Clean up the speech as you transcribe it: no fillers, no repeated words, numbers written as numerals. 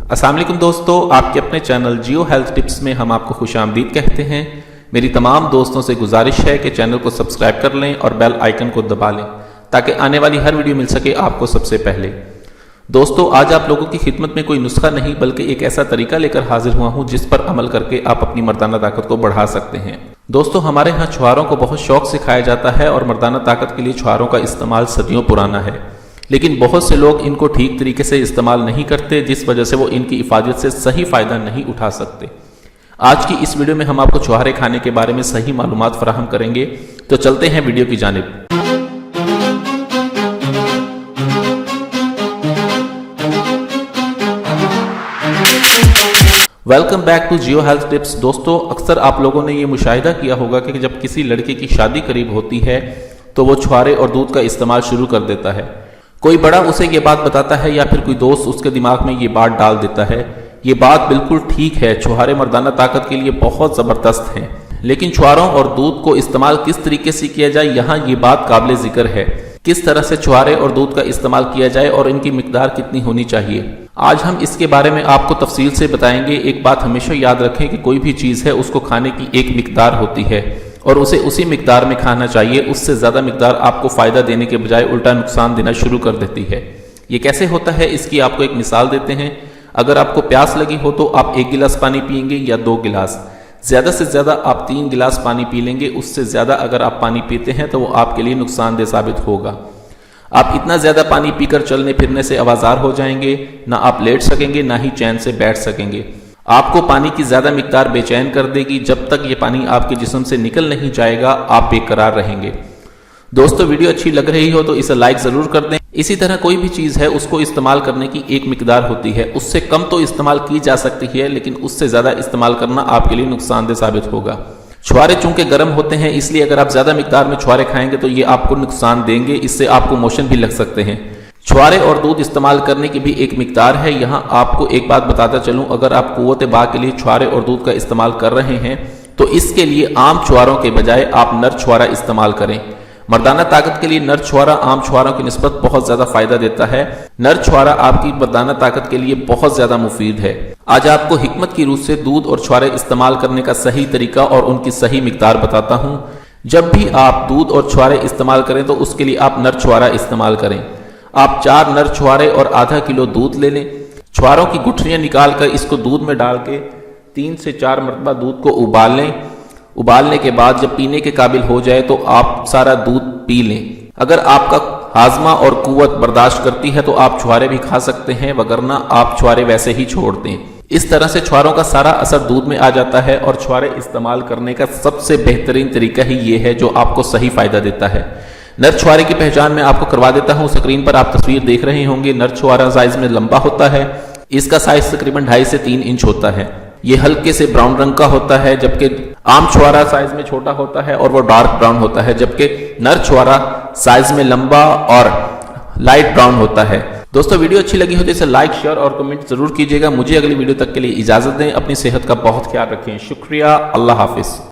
अस्सलाम वालेकुम दोस्तों, आपके अपने चैनल जियो हेल्थ टिप्स में हम आपको खुशामदीद कहते हैं। मेरी तमाम दोस्तों से गुजारिश है कि चैनल को सब्सक्राइब कर लें और बेल आइकन को दबा लें ताकि आने वाली हर वीडियो मिल सके आपको सबसे पहले। दोस्तों, आज आप लोगों की खिदमत में कोई नुस्खा नहीं बल्कि एक ऐसा तरीका लेकर हाजिर हुआ हूं जिस पर अमल करके आप अपनी मर्दाना ताकत को बढ़ा सकते हैं। दोस्तों, हमारे यहाँ छुहारों को बहुत शौक से खाया जाता है और मर्दाना ताकत के लिए छुहारों का इस्तेमाल सदियों पुराना है, लेकिन बहुत से लोग इनको ठीक तरीके से इस्तेमाल नहीं करते, जिस वजह से वो इनकी हिफाजत से सही फायदा नहीं उठा सकते। आज की इस वीडियो में हम आपको छुहारे खाने के बारे में सही मालूमात फराहम करेंगे, तो चलते हैं वीडियो की जानिब। Welcome back to Geo health tips. दोस्तों, अक्सर आप लोगों ने ये मुशाहिदा किया होगा कि जब किसी लड़के की शादी करीब होती है तो वो छुहारे और दूध का इस्तेमाल शुरू कर देता है। कोई बड़ा उसे ये बात बताता है या फिर कोई दोस्त उसके दिमाग में ये बात डाल देता है। ये बात बिल्कुल ठीक है, छुहारे मर्दाना ताकत के लिए बहुत ज़बरदस्त हैं, लेकिन छुहारों और दूध को इस्तेमाल किस तरीके से किया जाए, यहाँ ये बात काबिल ज़िक्र है। किस तरह से छुहारे और दूध का इस्तेमाल किया जाए और इनकी मिकदार कितनी होनी चाहिए, आज हम इसके बारे में आपको तफसील से बताएंगे। एक बात हमेशा याद रखें कि कोई भी चीज़ है उसको खाने की एक मिकदार होती है और उसे उसी मिकदार में खाना चाहिए। उससे ज़्यादा मिकदार आपको फ़ायदा देने के बजाय उल्टा नुकसान देना शुरू कर देती है। ये कैसे होता है, इसकी आपको एक मिसाल देते हैं। अगर आपको प्यास लगी हो तो आप 1 गिलास पानी पिएंगे या 2 गिलास, ज़्यादा से ज़्यादा आप 3 गिलास पानी पी लेंगे। उससे ज़्यादा अगर आप पानी पीते हैं तो वो आपके लिए नुकसानदेह साबित होगा। आप इतना ज़्यादा पानी पीकर चलने फिरने से आवाज़ार हो जाएंगे, ना आप लेट सकेंगे ना ही चैन से बैठ सकेंगे। आपको पानी की ज़्यादा मिकदार बेचैन कर देगी। जब तक ये पानी आपके जिस्म से निकल नहीं जाएगा आप बेकरार रहेंगे। दोस्तों, वीडियो अच्छी लग रही हो तो इसे लाइक ज़रूर कर दें। इसी तरह कोई भी चीज़ है उसको इस्तेमाल करने की एक मिकदार होती है। उससे कम तो इस्तेमाल की जा सकती है, लेकिन उससे ज़्यादा इस्तेमाल करना आपके लिए नुकसानदेह साबित होगा। छुहारे चूंकि गर्म होते हैं, इसलिए अगर आप ज़्यादा मिकदार में छुहारे खाएंगे तो ये आपको नुकसान देंगे। इससे आपको मोशन भी लग सकते हैं। छुहारे और दूध इस्तेमाल करने की भी एक मिकदार है। यहाँ आपको एक बात बताता चलूँ, अगर आप कुव्वत बा के लिए छुहारे और दूध का इस्तेमाल कर रहे हैं तो इसके लिए आम छुहारों के बजाय आप नर छुहारा इस्तेमाल करें। मर्दाना ताकत के लिए नर छुहारा आम छुहारों की निस्बत बहुत ज़्यादा फायदा देता है। नर छुहारा आपकी मर्दाना ताकत के लिए बहुत ज़्यादा मुफीद है। आज आपको हिकमत की रूह से दूध और छुहारे इस्तेमाल करने का सही तरीका और उनकी सही मिकदार बताता हूँ। जब भी आप दूध और छुहारे इस्तेमाल करें तो उसके लिए आप नर छुहारा इस्तेमाल करें। आप 4 नर छुहारे और आधा किलो दूध ले लें। छुहारों की गुठलियाँ निकाल कर इसको दूध में डाल के 3 से 4 मरतबा दूध को उबाल लें। उबालने के बाद जब पीने के काबिल हो जाए तो आप सारा दूध पी लें। अगर आपका हाजमा और कुव्वत बर्दाश्त करती है तो आप छुहारे भी खा सकते हैं, वगरना आप छुहारे वैसे ही छोड़ दें। इस तरह से छुहारों का सारा असर दूध में आ जाता है और छुहारे इस्तेमाल करने का सबसे बेहतरीन तरीका ही ये है जो आपको सही फायदा देता है। नर छुहारे की पहचान मैं आपको करवा देता हूँ। स्क्रीन पर आप तस्वीर देख रहे होंगे। नर छुहारा साइज में लंबा होता है। इसका साइज तकरीबन 2.5 से 3 इंच होता है। ये हल्के से ब्राउन रंग का होता है, जबकि आम छुहारा साइज में छोटा होता है और वो डार्क ब्राउन होता है, जबकि नर छुहारा साइज में लंबा और लाइट ब्राउन होता है। दोस्तों, वीडियो अच्छी लगी हो तो इसे लाइक, शेयर और कमेंट जरूर कीजिएगा। मुझे अगली वीडियो तक के लिए इजाजत दें। अपनी सेहत का बहुत ख्याल रखें। शुक्रिया। अल्लाह हाफिज।